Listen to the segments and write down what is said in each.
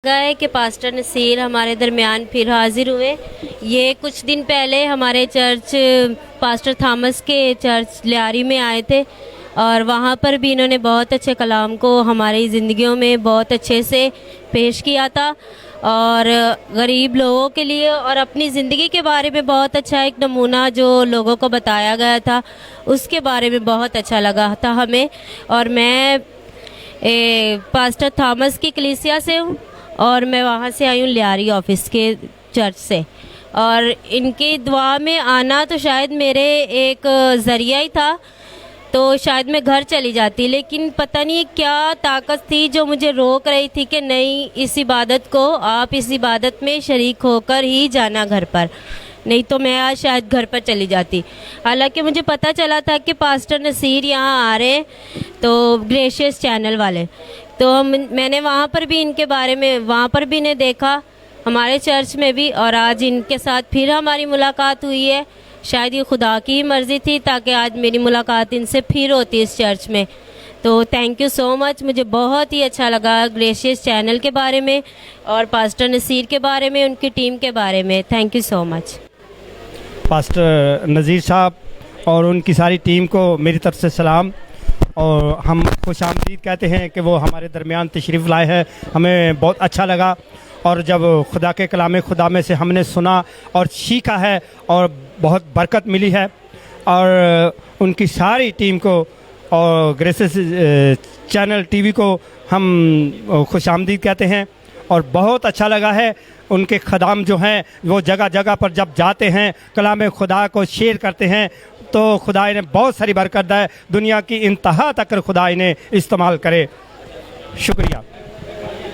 है कि पास्टर नसीर हमारे दरमियान फिर हाजिर हुए। ये कुछ दिन पहले हमारे चर्च पास्टर थॉमस के चर्च लियारी में आए थे और वहाँ पर भी इन्होंने बहुत अच्छे कलाम को हमारी ज़िंदगियों में बहुत अच्छे से पेश किया था और गरीब लोगों के लिए और अपनी ज़िंदगी के बारे में बहुत अच्छा एक नमूना जो लोगों को बताया गया था उसके बारे में बहुत अच्छा लगा था हमें। और मैं पास्टर थॉमस की कलीसिया से हूँ और मैं वहाँ से आई हूँ लियारी ऑफिस के चर्च से। और इनकी दुआ में आना तो शायद मेरे एक ज़रिया ही था, तो शायद मैं घर चली जाती, लेकिन पता नहीं क्या ताकत थी जो मुझे रोक रही थी कि नहीं, इस इबादत को आप इस इबादत में शरीक होकर ही जाना घर पर, नहीं तो मैं आज शायद घर पर चली जाती। हालांकि मुझे पता चला था कि पास्टर नसीर यहाँ आ रहे हैं, तो ग्रेशियस चैनल वाले, तो मैंने वहाँ पर भी इनके बारे में वहाँ पर भी इन्हें देखा, हमारे चर्च में भी, और आज इनके साथ फिर हमारी मुलाकात हुई है। शायद ये खुदा की ही मर्ज़ी थी ताकि आज मेरी मुलाकात इनसे फिर होती इस चर्च में। तो थैंक यू सो मच, मुझे बहुत ही अच्छा लगा ग्रेशियस चैनल के बारे में और पास्टर नसीर के बारे में, उनकी टीम के बारे में। Thank you so much. Pastor Nazir साहब और उनकी सारी टीम को मेरी तरफ से सलाम, और हम खुश आमदीद कहते हैं कि वो हमारे दरमियान तशरीफ़ लाए हैं। हमें बहुत अच्छा लगा और जब खुदा के कलाम खुदा में से हमने सुना और सीखा है और बहुत बरकत मिली है। और उनकी सारी टीम को और ग्रेसेस चैनल टीवी को हम खुश आमदीद कहते हैं और बहुत अच्छा लगा है। उनके खदाम जो हैं वो जगह जगह पर जब जाते हैं कलाम खुदा को शेयर करते हैं तो खुदा इन्हें बहुत सारी बरकत दे, दुनिया की इंतहा तक खुदा इन्हें इस्तेमाल करे। शुक्रिया।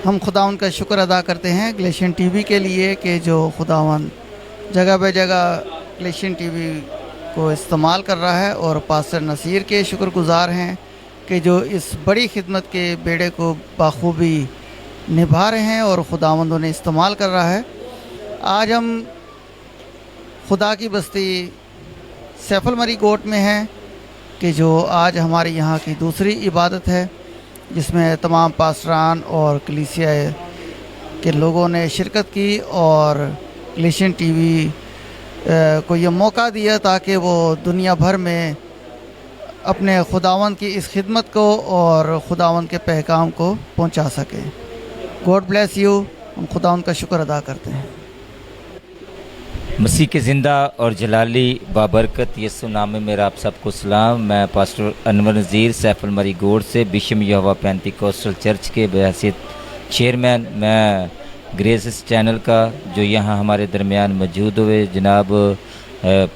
हम खुदावन का शुक्र अदा करते हैं ग्लेशियन टीवी के लिए कि जो खुदावन जगह बे जगह ग्लेशियन टीवी को इस्तेमाल कर रहा है, और पास्टर नसीर के शुक्रगुजार हैं कि जो इस बड़ी खिदमत के बेड़े को बाखूबी निभा रहे हैं और खुदावंद उन्हें इस्तेमाल कर रहा है। आज हम खुदा की बस्ती सैफल मरी गोट में हैं कि जो आज हमारे यहाँ की दूसरी इबादत है, जिसमें तमाम पास्टरान और कलीसिया के लोगों ने शिरकत की और ग्लेशियन टीवी को ये मौका दिया ताकि वो दुनिया भर में अपने खुदावंद की इस खिदमत को और खुदावंद के पैगाम को पहुंचा सके। God bless you. हम खुदावंद का शुक्र अदा करते हैं। मसीह के ज़िंदा और जलाली बाबरकत यीशु नाम में मेरा आप सबको सलाम। मैं पास्टर अनवर नज़ीर सैफल मरी गोड से बिशम यहोवा पेंटिकोस्टल चर्च के बहैसियत चेयरमैन, मैं ग्रेसिस चैनल का जो यहाँ हमारे दरमियान मौजूद हुए जनाब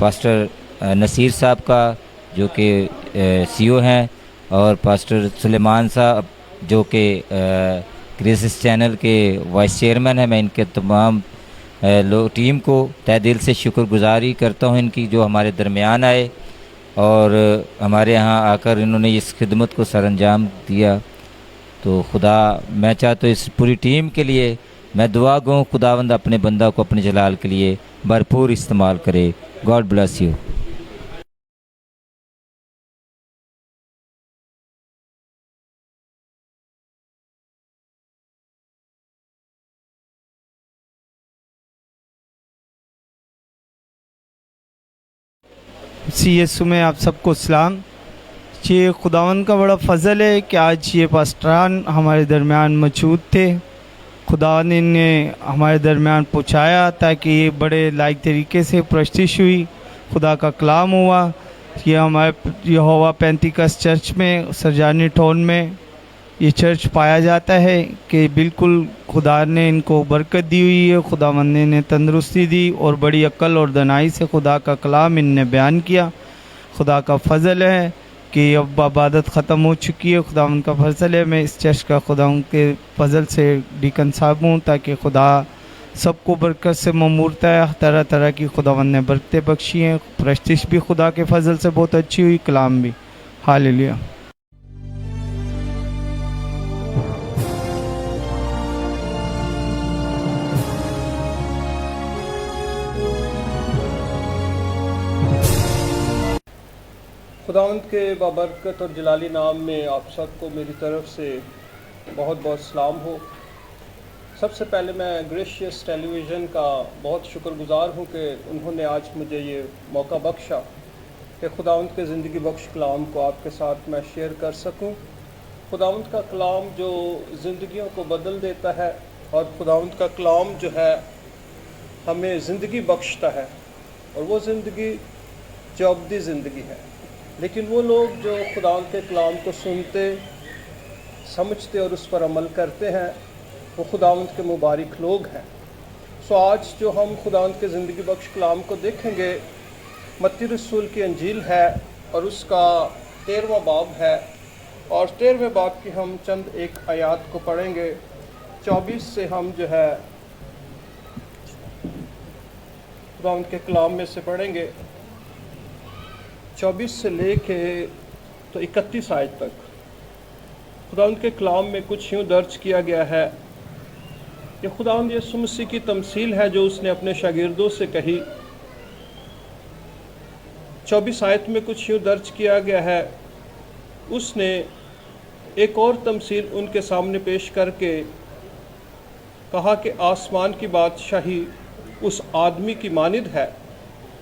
पास्टर नसीर साहब का जो कि सीईओ हैं, और पास्टर सुलेमान साहब जो कि ग्रेसिस चैनल के वाइस चेयरमैन हैं। मैं इनके तमाम टीम को तहे दिल से शुक्रगुजारी करता हूँ इनकी, जो हमारे दरमियान आए और हमारे यहाँ आकर इन्होंने इस खिदमत को सरअंजाम दिया। तो खुदा, मैं चाहता हूँ इस पूरी टीम के लिए मैं दुआ गूँ खुदावंद अपने बंदा को अपने जलाल के लिए भरपूर इस्तेमाल करे। God bless you. यीशु में आप सबको सलाम। ये खुदावन का बड़ा फ़ज़ल है कि आज ये पास्टरान हमारे दरमियान मौजूद थे। खुदा ने इन्हें हमारे दरमियान पहुँचाया ताकि ये बड़े लायक तरीके से प्रस्तुत हुई, खुदा का कलाम हुआ। ये हमारे यहोवा पेंटिकस चर्च में सरजानी टाउन में ये चर्च पाया जाता है कि बिल्कुल खुदा ने इनको बरकत दी हुई है, खुदावंद ने इन्हें तंदरुस्ती दी और बड़ी अक्ल और दनाई से खुदा का कलाम इनने बयान किया। खुदा का फ़ज़ल है कि अब इबादत ख़त्म हो चुकी है। खुदावंद का फ़ज़ल है, मैं इस चर्च का खुदावंद के फ़ज़ल से डीकन साहब हूँ ताकि खुदा सबको बरकत से ममूरता है। तरह तरह की खुदावंद ने बरकतें बख्शी हैं। प्रस्तिश भी खुदा के फ़ज़ल से बहुत अच्छी हुई, कलाम भी। हालेलुया। खुदावंद के बाबरकत और जलाली नाम में आप सबको मेरी तरफ से बहुत बहुत सलाम हो। सबसे पहले मैं ग्रेशियस टेलीविज़न का बहुत शुक्रगुज़ार हूँ कि उन्होंने आज मुझे ये मौका बख्शा कि खुदावंद के ज़िंदगी बख्श कलाम को आपके साथ मैं शेयर कर सकूँ। खुदावंद का कलाम जो ज़िंदगियों को बदल देता है और खुदावंद का कलाम जो है हमें ज़िंदगी बख्शता है, और वो ज़िंदगी जो अब्दी ज़िंदगी है। लेकिन वो लोग जो खुदावंद के कलाम को सुनते, समझते और उस पर अमल करते हैं, वो खुदावंद के मुबारक लोग हैं। सो आज जो हम खुदावंद के ज़िंदगी बख्श कलाम को देखेंगे, मत्ती रसूल की अंजील है और उसका 13वां बाब है, और 13वें बाब की हम चंद एक आयात को पढ़ेंगे। 24 से हम जो है खुदावंद के कलाम में से पढ़ेंगे, 24 से लेके तो 31 आयत तक। खुदावंद के कलाम में कुछ यूँ दर्ज किया गया है। ये खुदावंद यीशु मसीह की तमसील है जो उसने अपने शागिर्दों से कही। 24 आयत में कुछ यूँ दर्ज किया गया है, उसने एक और तमसील उनके सामने पेश करके कहा कि आसमान की बादशाही उस आदमी की मानिद है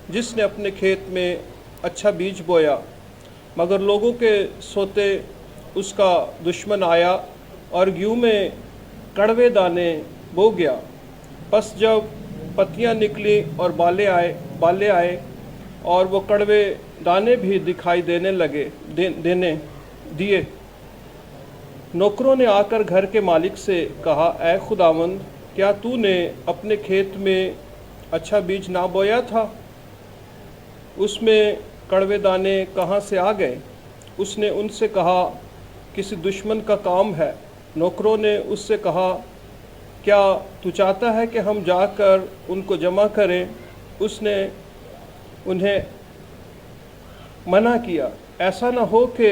जिसने अपने खेत में अच्छा बीज बोया, मगर लोगों के सोते उसका दुश्मन आया और गेहूं में कड़वे दाने बो गया। बस जब पत्तियां निकली और बाले आए और वो कड़वे दाने भी दिखाई देने लगे दिए। नौकरों ने आकर घर के मालिक से कहा, ऐ खुदावंद, क्या तूने अपने खेत में अच्छा बीज ना बोया था? उसमें कड़वे दाने कहाँ से आ गए? उसने उनसे कहा, किसी दुश्मन का काम है। नौकरों ने उससे कहा, क्या तू चाहता है कि हम जाकर उनको जमा करें? उसने उन्हें मना किया, ऐसा न हो कि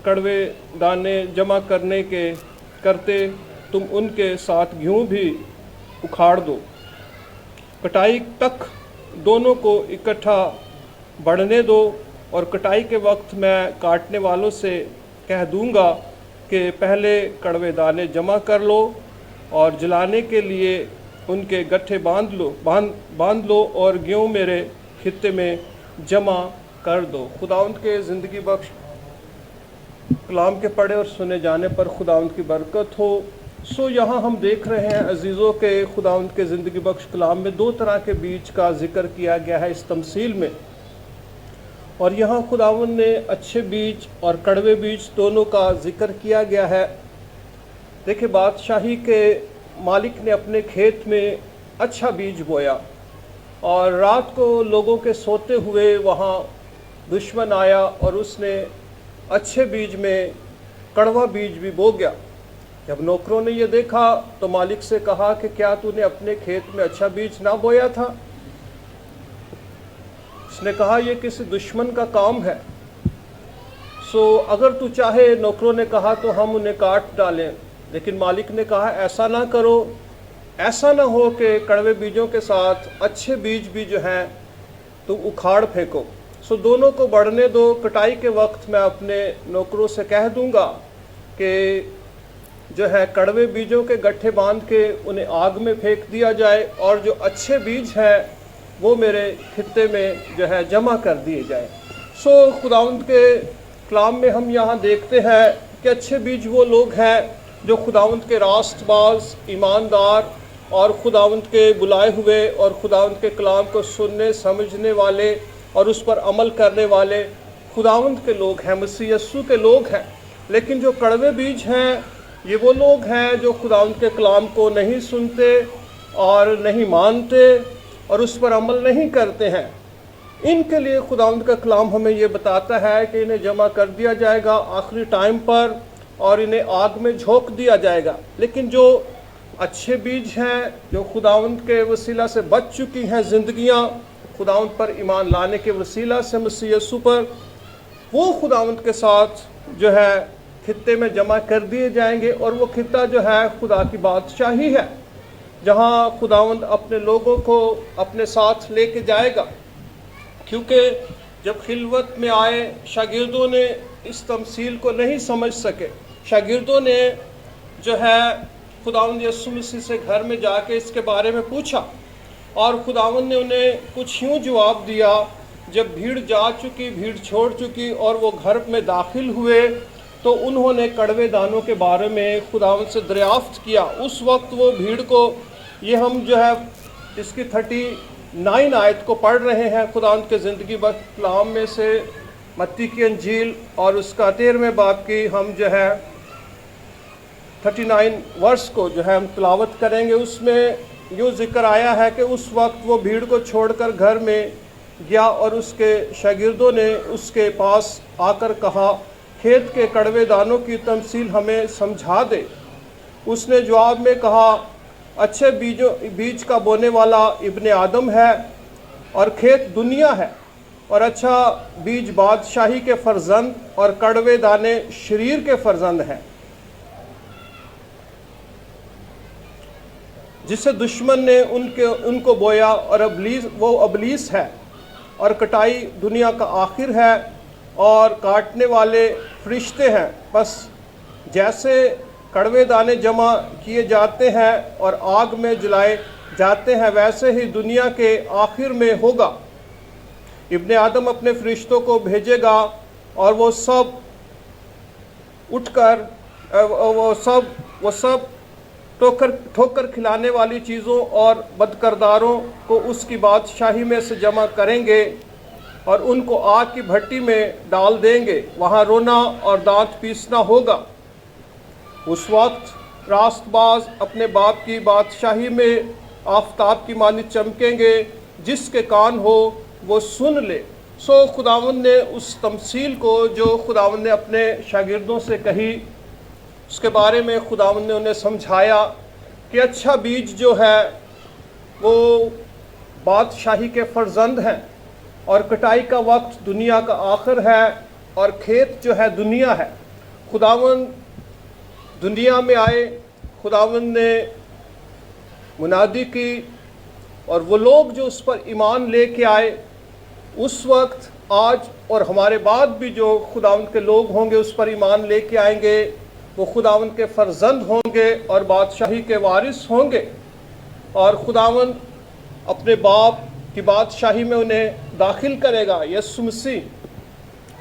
कड़वे दाने जमा करते तुम उनके साथ गेहूं भी उखाड़ दो। कटाई तक दोनों को इकट्ठा बढ़ने दो, और कटाई के वक्त मैं काटने वालों से कह दूंगा कि पहले कड़वे दाने जमा कर लो और जलाने के लिए उनके गट्ठे बांध लो और गेहूं मेरे खित्ते में जमा कर दो। खुदावंद के ज़िंदगी बख्श कलाम के पढ़े और सुने जाने पर खुदावंद की बरकत हो। सो यहाँ हम देख रहे हैं अजीज़ों के खुदावंद के ज़िंदगी बख्श कलाम में दो तरह के बीज का जिक्र किया गया है इस तमसील में, और यहाँ खुदावंद ने अच्छे बीज और कड़वे बीज दोनों का जिक्र किया गया है। देखिए, बादशाही के मालिक ने अपने खेत में अच्छा बीज बोया और रात को लोगों के सोते हुए वहाँ दुश्मन आया और उसने अच्छे बीज में कड़वा बीज भी बो गया। जब नौकरों ने ये देखा तो मालिक से कहा कि क्या तूने अपने खेत में अच्छा बीज ना बोया था? उसने कहा, ये किसी दुश्मन का काम है। सो अगर तू चाहे, नौकरों ने कहा, तो हम उन्हें काट डालें। लेकिन मालिक ने कहा, ऐसा ना करो, ऐसा ना हो कि कड़वे बीजों के साथ अच्छे बीज भी जो हैं तुम उखाड़ फेंको। सो दोनों को बढ़ने दो। कटाई के वक्त मैं अपने नौकरों से कह दूंगा कि जो है कड़वे बीजों के गट्ठे बांध के उन्हें आग में फेंक दिया जाए, और जो अच्छे बीज हैं वो मेरे खित्ते में जो है जमा कर दिए जाए। सो खुदावंद के कलाम में हम यहाँ देखते हैं कि अच्छे बीज वो लोग हैं जो खुदावंद के रास्तबाज, ईमानदार और खुदावंद के बुलाए हुए और खुदावंद के कलाम को सुनने, समझने वाले और उस पर अमल करने वाले खुदावंद के लोग हैं, मसीह यीशु के लोग हैं। लेकिन जो कड़वे बीज हैं, ये वो लोग हैं जो खुदावंद के कलाम को नहीं सुनते और नहीं मानते और उस पर अमल नहीं करते हैं। इनके लिए खुदावंद का कलाम हमें ये बताता है कि इन्हें जमा कर दिया जाएगा आखिरी टाइम पर और इन्हें आग में झोंक दिया जाएगा। लेकिन जो अच्छे बीज हैं, जो खुदावंद के वसीला से बच चुकी हैं ज़िंदगियाँ, खुदावंद पर ईमान लाने के वसीला से मसीह यीशु पर, वो खुदावंद के साथ जो है खित्ते में जमा कर दिए जाएंगे। और वो खित्ता जो है खुदा की बादशाही है, जहाँ खुदावंद अपने लोगों को अपने साथ लेके जाएगा। क्योंकि जब खिलवत में आए, शागिर्दों ने इस तमसील को नहीं समझ सके। शागिर्दों ने जो है खुदावंद यीशु मसीह से घर में जाके इसके बारे में पूछा और खुदावंद ने उन्हें कुछ यूँ जवाब दिया। जब भीड़ जा चुकी, भीड़ छोड़ चुकी और वो घर में दाखिल हुए तो उन्होंने कड़वे दानों के बारे में खुदावंद से दरियाफ्त किया। उस वक्त वो भीड़ को, ये हम जो है इसकी 39 आयत को पढ़ रहे हैं खुदावंद के ज़िंदगी बख्श कलाम में से, मत्ती की अंजील और उसका 13वें बाब की हम जो है 39 वर्ष को जो है हम तिलावत करेंगे। उसमें यूँ जिक्र आया है कि उस वक्त वो भीड़ को छोड़कर घर में गया और उसके शागिर्दों ने उसके पास आकर कहा, खेत के कड़वे दानों की तमसील हमें समझा दे। उसने जवाब में कहा, अच्छे बीज का बोने वाला इब्ने आदम है और खेत दुनिया है, और अच्छा बीज बादशाही के फर्जंद और कड़वे दाने शरीर के फर्जंद हैं। जिसे दुश्मन ने उनको बोया और वो अबलीस है, और कटाई दुनिया का आखिर है और काटने वाले फरिश्ते हैं। बस जैसे कड़वे दाने जमा किए जाते हैं और आग में जलाए जाते हैं, वैसे ही दुनिया के आखिर में होगा। इब्ने आदम अपने फरिश्तों को भेजेगा और वो सब उठकर वो सब ठोकर खिलाने वाली चीज़ों और बदकरदारों को उसकी बादशाही में से जमा करेंगे और उनको आग की भट्टी में डाल देंगे। वहाँ रोना और दांत पीसना होगा। उस वक्त रास्तबाज अपने बाप की बादशाही में आफताब की मानित चमकेंगे। जिसके कान हो वो सुन ले। सो खुदावंद ने उस तमसील को जो खुदावंद ने अपने शागिर्दों से कही, उसके बारे में खुदावंद ने उन्हें समझाया कि अच्छा बीज जो है वो बादशाही के फर्जंद हैं और कटाई का वक्त दुनिया का आखिर है और खेत जो है दुनिया है। खुदावंद दुनिया में आए, खुदावंद ने मुनादी की और वो लोग जो उस पर ईमान लेके आए, उस वक्त आज और हमारे बाद भी जो खुदावंद के लोग होंगे उस पर ईमान लेके आएंगे, वो खुदावंद के फर्जंद होंगे और बादशाही के वारिस होंगे और खुदावंद अपने बाप की बादशाही में उन्हें दाखिल करेगा, यीशु मसीह।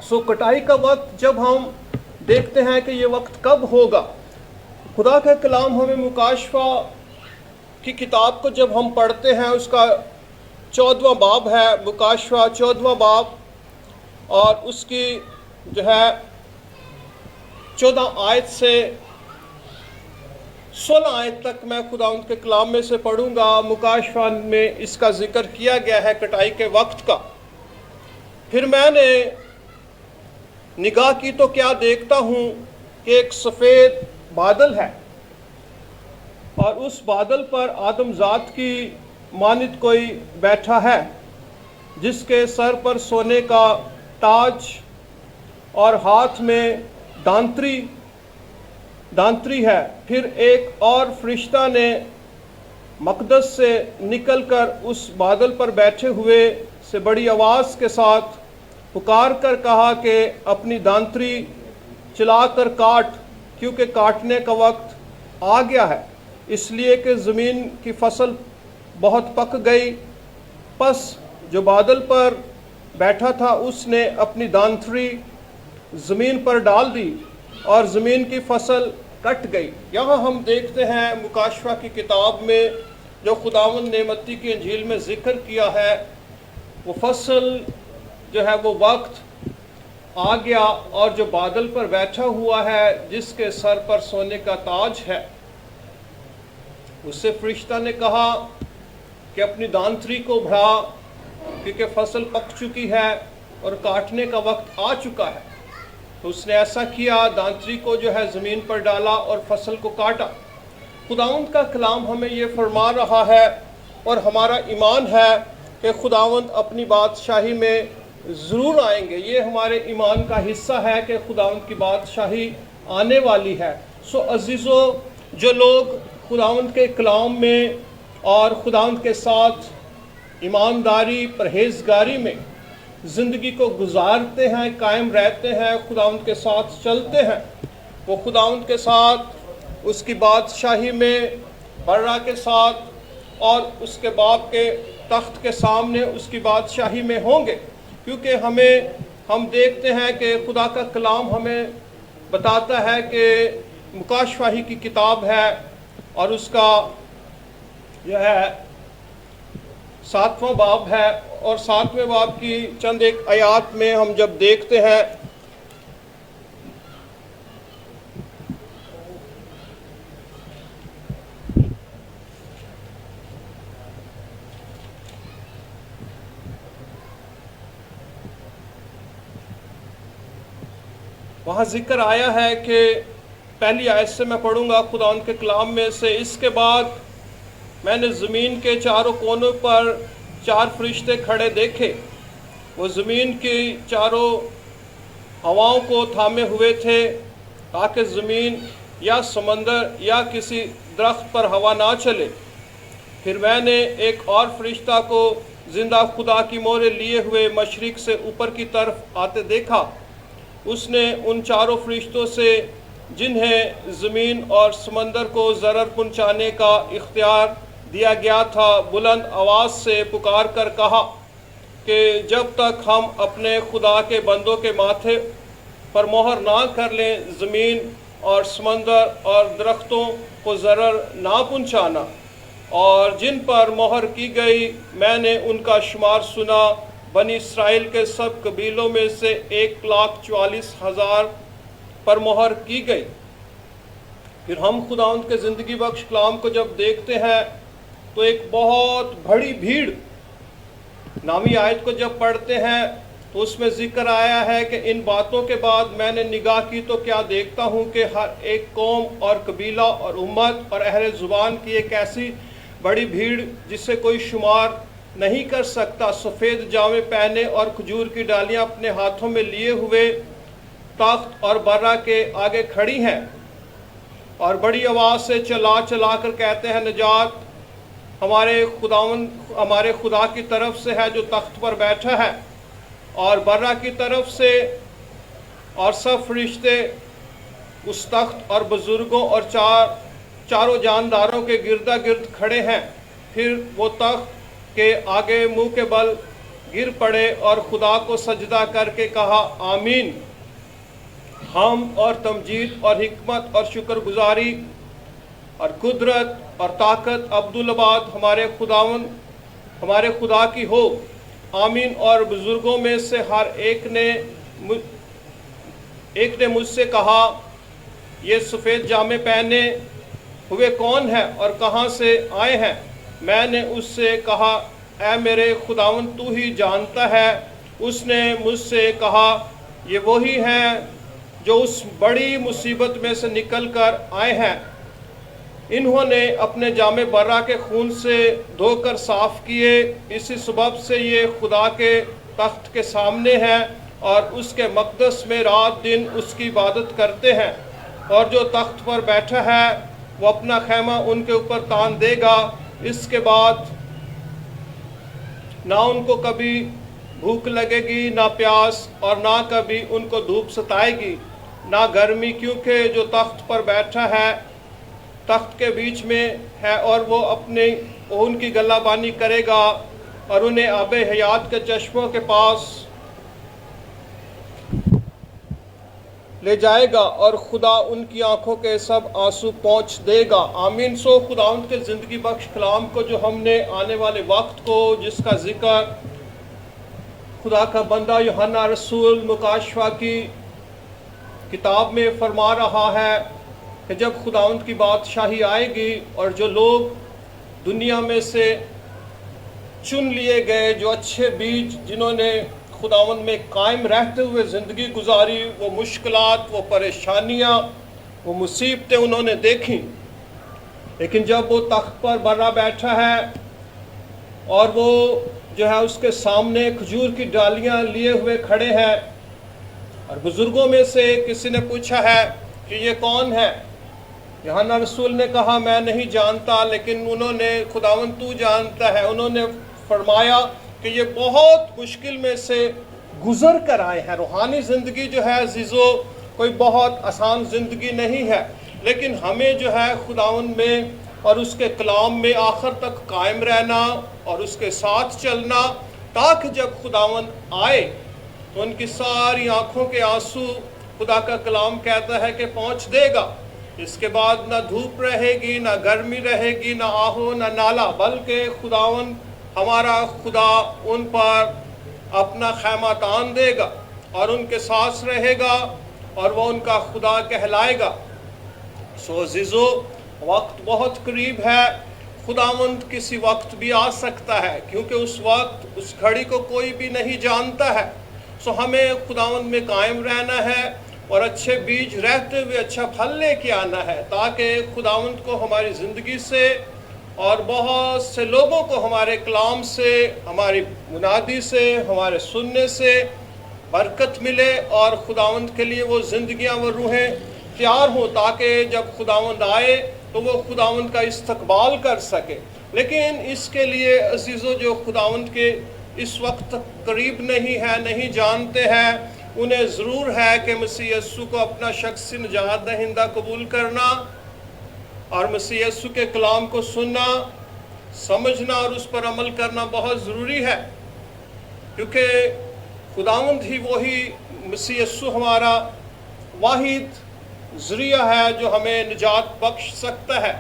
सो कटाई का वक्त जब हम देखते हैं कि ये वक्त कब होगा, खुदा का कलाम हमें मुकाशफा की किताब को जब हम पढ़ते हैं, उसका 14वां बाब है, मुकाशफा 14वां बाब, और उसकी जो है 14 आयत से 16 आयत तक मैं खुदा उनके कलाम में से पढ़ूंगा। मुकाशफा में इसका जिक्र किया गया है कटाई के वक्त का। फिर मैंने निगाह की तो क्या देखता हूँ कि एक सफ़ेद बादल है और उस बादल पर आदमजात की मानित कोई बैठा है, जिसके सर पर सोने का ताज और हाथ में दांतरी है। फिर एक और फरिश्ता ने मकदस से निकलकर उस बादल पर बैठे हुए से बड़ी आवाज़ के साथ पुकार कर कहा कि अपनी दांतरी चलाकर काट, क्योंकि काटने का वक्त आ गया है, इसलिए कि ज़मीन की फसल बहुत पक गई। बस जो बादल पर बैठा था उसने अपनी दांतरी ज़मीन पर डाल दी और ज़मीन की फसल कट गई। यहाँ हम देखते हैं मुकाशफा की किताब में जो खुदावंद ने मत्ती की अंजील में ज़िक्र किया है, वो फसल जो है वो वक्त आ गया और जो बादल पर बैठा हुआ है, जिसके सर पर सोने का ताज है, उससे फरिश्ता ने कहा कि अपनी दांतरी को बढ़ा, क्योंकि फसल पक चुकी है और काटने का वक्त आ चुका है। तो उसने ऐसा किया, दांतरी को जो है ज़मीन पर डाला और फसल को काटा। खुदावंद का कलाम हमें ये फरमा रहा है और हमारा ईमान है कि खुदावंद अपनी बादशाही में ज़रूर आएंगे। ये हमारे ईमान का हिस्सा है कि खुदावंद की बादशाही आने वाली है। सो अजीज़ों, जो लोग खुदावंद के कलाम में और खुदावंद के साथ ईमानदारी परहेज़गारी में ज़िंदगी को गुजारते हैं, कायम रहते हैं, खुदावंद के साथ चलते हैं, वो खुदावंद के साथ उसकी बादशाही में बर्रा के साथ और उसके बाप के तख्त के सामने उसकी बादशाही में होंगे। क्योंकि हम देखते हैं कि खुदा का कलाम हमें बताता है कि मुकाशफाही की किताब है और उसका जो है 7वां बाब है, और 7वें बाब की चंद एक आयात में हम जब देखते हैं वहाँ जिक्र आया है कि पहली आयत से मैं पढ़ूंगा खुदा उनके कलाम में से, इसके बाद मैंने ज़मीन के चारों कोनों पर 4 फरिश्ते खड़े देखे। वो ज़मीन की चारों हवाओं को थामे हुए थे ताकि ज़मीन या समंदर या किसी दरख्त पर हवा ना चले। फिर मैंने एक और फरिश्ता को जिंदा खुदा की मोहरें लिए हुए मशरिक से ऊपर की तरफ आते देखा। उसने उन चारों फरिश्तों से जिन्हें ज़मीन और समंदर को ज़रर पहुँचाने का इख्तियार दिया गया था बुलंद आवाज़ से पुकार कर कहा कि जब तक हम अपने खुदा के बंदों के माथे पर मोहर ना कर लें, ज़मीन और समंदर और दरख्तों को ज़रर ना पहुँचाना। और जिन पर मोहर की गई मैंने उनका शुमार सुना, बनी इसराइल के सब कबीलों में से 1,44,000 पर मोहर की गई। फिर हम खुदावंद के ज़िंदगी बख्श कलाम को जब देखते हैं तो एक बहुत बड़ी भीड़, नामी आयत को जब पढ़ते हैं तो उसमें जिक्र आया है कि इन बातों के बाद मैंने निगाह की तो क्या देखता हूँ कि हर एक कौम और कबीला और उम्मत और अहले ज़ुबान की एक ऐसी बड़ी भीड़ जिससे कोई शुमार नहीं कर सकता, सफ़ेद जामे पहने और खजूर की डालियाँ अपने हाथों में लिए हुए तख्त और बर्रा के आगे खड़ी हैं और बड़ी आवाज़ से चला चला कर कहते हैं, निजात हमारे खुदा की तरफ से है जो तख्त पर बैठा है और बर्रा की तरफ से। और सब फरिश्ते उस तख्त और बुजुर्गों और चारों जानदारों के गिरदा गिर्द खड़े हैं। फिर वो तख्त के आगे मुंह के बल गिर पड़े और खुदा को सजदा करके कहा, आमीन। हम और तमजीद और हिकमत और शुक्रगुजारी और कुदरत और ताकत अब्दुल्लाबाद हमारे खुदा की हो, आमीन। और बुजुर्गों में से हर एक ने मुझसे कहा, ये सफ़ेद जामे पहने हुए कौन है और कहाँ से आए हैं? मैंने उससे कहा, ऐ मेरे खुदावन तू ही जानता है। उसने मुझसे कहा, ये वही हैं जो उस बड़ी मुसीबत में से निकल कर आए हैं। इन्होंने अपने जामे बर्रा के खून से धोकर साफ़ किए, इसी सबब से ये खुदा के तख्त के सामने हैं और उसके मक़दस में रात दिन उसकी इबादत करते हैं। और जो तख्त पर बैठा है वो अपना खैमा उनके ऊपर तान देगा। इसके बाद ना उनको कभी भूख लगेगी ना प्यास, और ना कभी उनको धूप सताएगी ना गर्मी, क्योंकि जो तख्त पर बैठा है तख्त के बीच में है और वो उनकी गल्लाबानी करेगा और उन्हें आबे हयात के चश्मों के पास ले जाएगा और खुदा उनकी आंखों के सब आंसू पोंछ देगा। आमीन। सो खुदावंद के ज़िंदगी बख्श कलाम को जो हमने आने वाले वक्त को जिसका जिक्र खुदा का बंदा यूहन्ना रसूल मुकाशफा की किताब में फरमा रहा है कि जब खुदावंद की बादशाही आएगी और जो लोग दुनिया में से चुन लिए गए, जो अच्छे बीज जिन्होंने खुदावंद में कायम रहते हुए ज़िंदगी गुजारी, वो मुश्किलात, वो परेशानियाँ, वो मुसीबतें उन्होंने देखी, लेकिन जब वो तख्त पर बर्रा बैठा है और वो जो है उसके सामने खजूर की डालियाँ लिए हुए खड़े हैं और बुज़ुर्गों में से किसी ने पूछा है कि ये कौन है? यूहन्ना रसूल ने कहा, मैं नहीं जानता, लेकिन उन्होंने, खुदावंद तू जानता है, उन्होंने फरमाया कि ये बहुत मुश्किल में से गुज़र कर आए हैं। रूहानी ज़िंदगी जो है अज़ीज़ों कोई बहुत आसान ज़िंदगी नहीं है। لیکن ہمیں جو ہے خداوند میں اور اس کے کلام میں آخر تک قائم رہنا اور اس کے ساتھ چلنا، تاکہ جب خداوند آئے تو ان کی ساری آنکھوں کے آنسو خدا کا کلام کہتا ہے کہ پہنچ دے گا۔ اس کے بعد نہ دھوپ رہے گی، نہ گرمی رہے گی، نہ آہو نہ نالا، بلکہ خداوند ہمارا خدا ان پر اپنا خیمہ تان دے گا اور ان کے ساتھ رہے گا اور وہ ان کا خدا کہلائے گا۔ سو عزیزو، وقت بہت قریب ہے۔ خداوند کسی وقت بھی آ سکتا ہے، کیونکہ اس وقت اس گھڑی کو کوئی بھی نہیں جانتا ہے۔ سو ہمیں خداوند میں قائم رہنا ہے اور اچھے بیج رہتے ہوئے اچھا پھل لے کے آنا ہے، تاکہ خداوند کو ہماری زندگی سے اور بہت سے لوگوں کو ہمارے کلام سے، ہماری منادی سے، ہمارے سننے سے برکت ملے اور خداوند کے لیے وہ زندگیاں، وہ روحیں تیار ہوں، تاکہ جب خداوند آئے تو وہ خداوند کا استقبال کر سکے۔ لیکن اس کے لیے عزیزو، جو خداوند کے اس وقت قریب نہیں ہے، نہیں جانتے ہیں، انہیں ضرور ہے کہ مسیح یسوع کو اپنا شخصی نجات دہندہ قبول کرنا اور مسیح یسوع کے کلام کو سننا، سمجھنا اور اس پر عمل کرنا بہت ضروری ہے، کیونکہ خداوند ہی وہی مسیح یسوع ہمارا واحد ذریعہ ہے جو ہمیں نجات بخش سکتا ہے،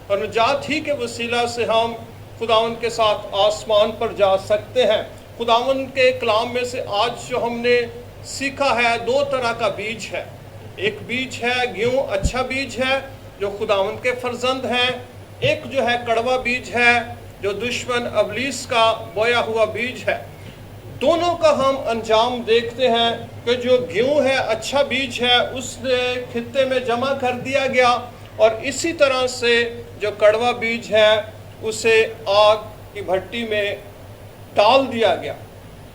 اور نجات ہی کے وسیلہ سے ہم خداوند کے ساتھ آسمان پر جا سکتے ہیں۔ خداوند کے کلام میں سے آج جو ہم نے سیکھا ہے، دو طرح کا بیج ہے۔ ایک بیج ہے گیہوں، اچھا بیج ہے جو خداوند کے فرزند ہیں۔ ایک جو ہے کڑوا بیج ہے جو دشمن ابلیس کا بویا ہوا بیج ہے۔ دونوں کا ہم انجام دیکھتے ہیں کہ جو گیہوں ہے، اچھا بیج ہے، اس نے خطے میں جمع کر دیا گیا، اور اسی طرح سے جو کڑوا بیج ہے اسے آگ کی بھٹی میں ڈال دیا گیا۔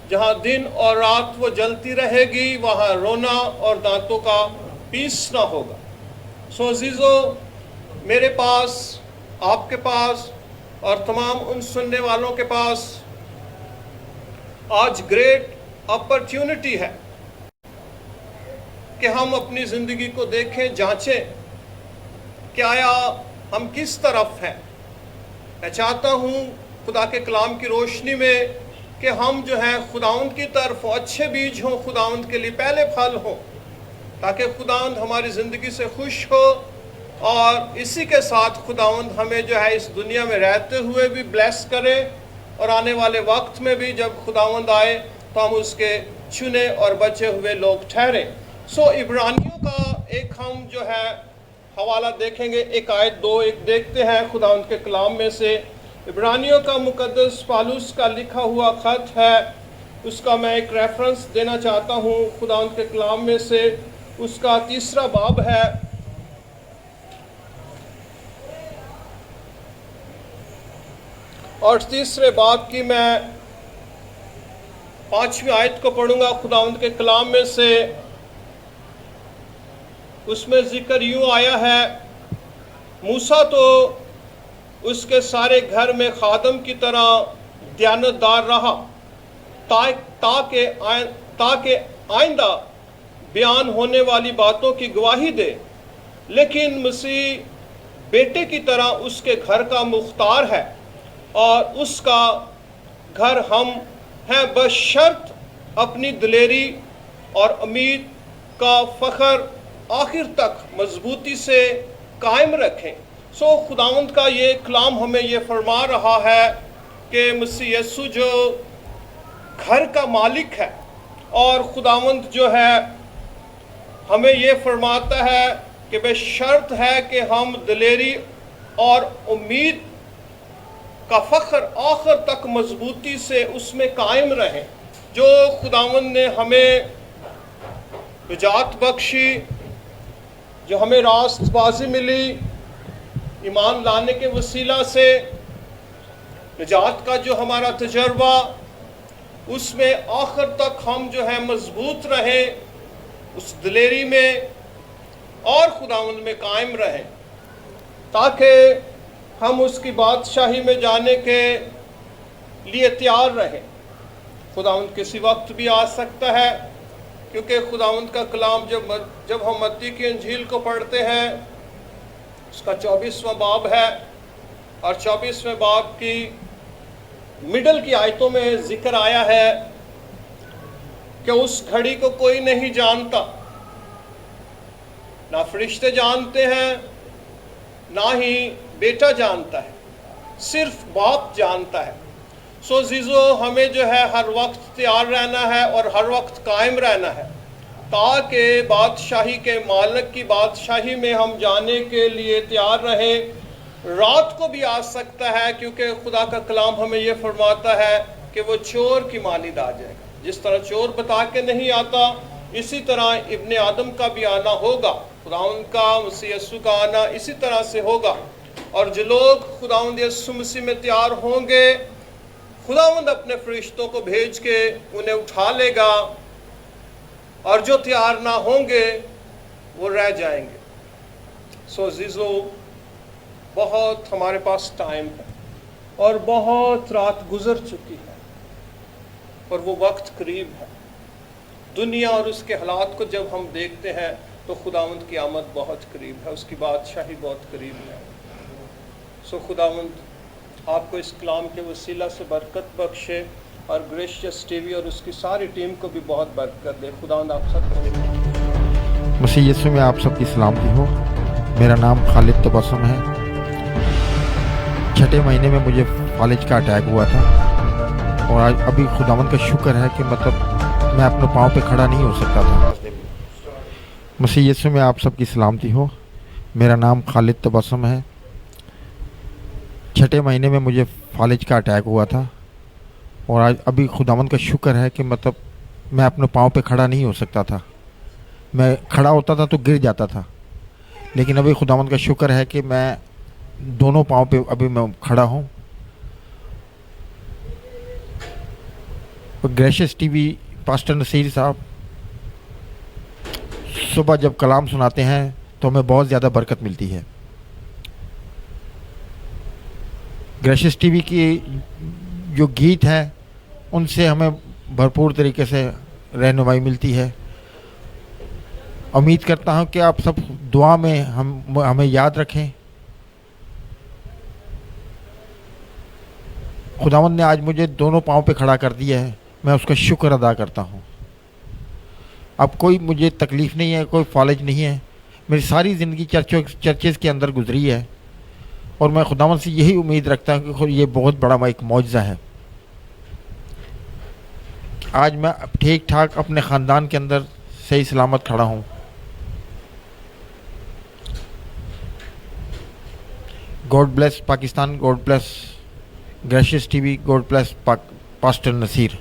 جہاں دن اور رات وہ جلتی رہے گی، وہاں رونا اور دانتوں کا پیسنا ہوگا۔ سو عزیزو، میرے پاس، آپ کے پاس اور تمام ان سننے والوں کے پاس آج گریٹ اپرچونٹی ہے کہ ہم اپنی زندگی کو دیکھیں، جانچیں کہ آیا ہم کس طرف ہیں۔ میں چاہتا ہوں خدا کے کلام کی روشنی میں کہ ہم جو ہیں خداوند کی طرف اچھے بیج ہوں، خداوند کے لیے پہلے پھل ہوں، تاکہ خداوند ہماری زندگی سے خوش ہو، اور اسی کے ساتھ خداوند ہمیں جو ہے اس دنیا میں رہتے ہوئے بھی بلیس کرے، اور آنے والے وقت میں بھی جب خداوند آئے تو ہم اس کے چنے اور بچے ہوئے لوگ ٹھہرے۔ سو عبرانیوں کا ایک ہم جو ہے حوالہ دیکھیں گے، ایک آیت دو ایک دیکھتے ہیں خداوند کے کلام میں سے۔ عبرانیوں کا مقدس پالوس کا لکھا ہوا خط ہے، اس کا میں ایک ریفرنس دینا چاہتا ہوں خداوند کے کلام میں سے۔ اس کا 3 باب ہے، اور 3 باب کی میں 5ویں آیت کو پڑھوں گا خداوند کے کلام میں سے۔ اس میں ذکر یوں آیا ہے، موسیٰ تو اس کے سارے گھر میں خادم کی طرح دیانتدار رہا، تاکہ آئندہ بیان ہونے والی باتوں کی گواہی دے، لیکن مسیح بیٹے کی طرح اس کے گھر کا مختار ہے، اور اس کا گھر ہم ہیں، بشرط اپنی دلیری اور امید کا فخر آخر تک مضبوطی سے قائم رکھیں۔ سو خداوند کا یہ کلام ہمیں یہ فرما رہا ہے کہ مسیح یسوع جو گھر کا مالک ہے، اور خداوند جو ہے ہمیں یہ فرماتا ہے کہ بے شرط ہے کہ ہم دلیری اور امید کا فخر آخر تک مضبوطی سے اس میں قائم رہیں۔ جو خداوند نے ہمیں نجات بخشی، جو ہمیں راست بازی ملی ایمان لانے کے وسیلہ سے، نجات کا جو ہمارا تجربہ، اس میں آخر تک ہم جو ہے مضبوط رہیں، اس دلیری میں اور خداوند میں قائم رہیں، تاکہ ہم اس کی بادشاہی میں جانے کے لیے تیار رہیں۔ خداوند کسی وقت بھی آ سکتا ہے، کیونکہ خداوند کا کلام جب ہم متی کی انجیل کو پڑھتے ہیں उसका 24वां बाब है और 24वें बाब की मिडल की आयतों में जिक्र आया है कि उस घड़ी को कोई नहीं जानता, ना फरिश्ते जानते हैं ना ही बेटा जानता है, सिर्फ बाप जानता है। सो जीजो हमें जो है हर वक्त तैयार रहना है और हर वक्त कायम रहना है ताकि बादशाही के मालिक की बादशाही में हम जाने के लिए तैयार रहें। रात को भी आ सकता है क्योंकि खुदा का कलाम हमें ये फरमाता है कि वो चोर की मानिद आ जाएगा। जिस तरह चोर बता के नहीं आता, इसी तरह इब्ने आदम का भी आना होगा, खुदावंद का मसीह यीशु का आना इसी तरह से होगा। और जो लोग खुदावंद यीशु मसीह में तैयार होंगे, खुदावंद अपने फरिश्तों को भेज के उन्हें उठा लेगा, और जो तैयार ना होंगे वो रह जाएंगे। सो जीजो बहुत हमारे पास टाइम है और बहुत रात गुजर चुकी है और वो वक्त करीब है। दुनिया और उसके हालात को जब हम देखते हैं तो खुदावंद की आमद बहुत करीब है, उसकी बादशाही बहुत करीब है। सो खुदावंद आपको इस कलाम के वसीला से बरकत बख्शे और ग्रेशियस टीवी और उसकी सारी टीम को भी बहुत बरकत दे। खुदावंद आप सबको मसीह यीशु में आप सबकी सलामती हो। मेरा नाम खालिद तबस्सुम है। 6ठे महीने में मुझे फालिज का अटैक हुआ था और आज अभी खुदावंद का शुक्र है कि मतलब मैं अपने पाँव पे खड़ा नहीं हो सकता था। मसीह यीशु में आप सबकी सलामती हो। मेरा नाम खालिद तबस्सुम है। 6ठे महीने में मुझे फालिज का अटैक हुआ था और आज अभी खुदावंद का शुक्र है कि मतलब मैं अपने पाँव पे खड़ा नहीं हो सकता था। मैं खड़ा होता था तो गिर जाता था, लेकिन अभी खुदावंद का शुक्र है कि मैं दोनों पाँव पे अभी मैं खड़ा हूँ। ग्रेशियस टीवी पास्टर नसीर साहब सुबह जब कलाम सुनाते हैं तो हमें बहुत ज़्यादा बरकत मिलती है। ग्रेशियस टीवी की जो गीत हैं उनसे हमें भरपूर तरीके से रहनुमाई मिलती है। उम्मीद करता हूँ कि आप सब दुआ में हमें याद रखें। खुदावंद ने आज मुझे दोनों पाँव पे खड़ा कर दिया है, मैं उसका शुक्र अदा करता हूँ। अब कोई मुझे तकलीफ़ नहीं है, कोई फालिज नहीं है। मेरी सारी ज़िंदगी चर्चेज़ के अंदर गुजरी है और मैं खुदावंद से यही उम्मीद रखता हूँ कि ये बहुत बड़ा एक मौजज़ा है। आज मैं ठीक ठाक अपने ख़ानदान के अंदर सही सलामत खड़ा हूँ। God bless Pakistan, God bless Gracious TV, God bless pastor Naseer.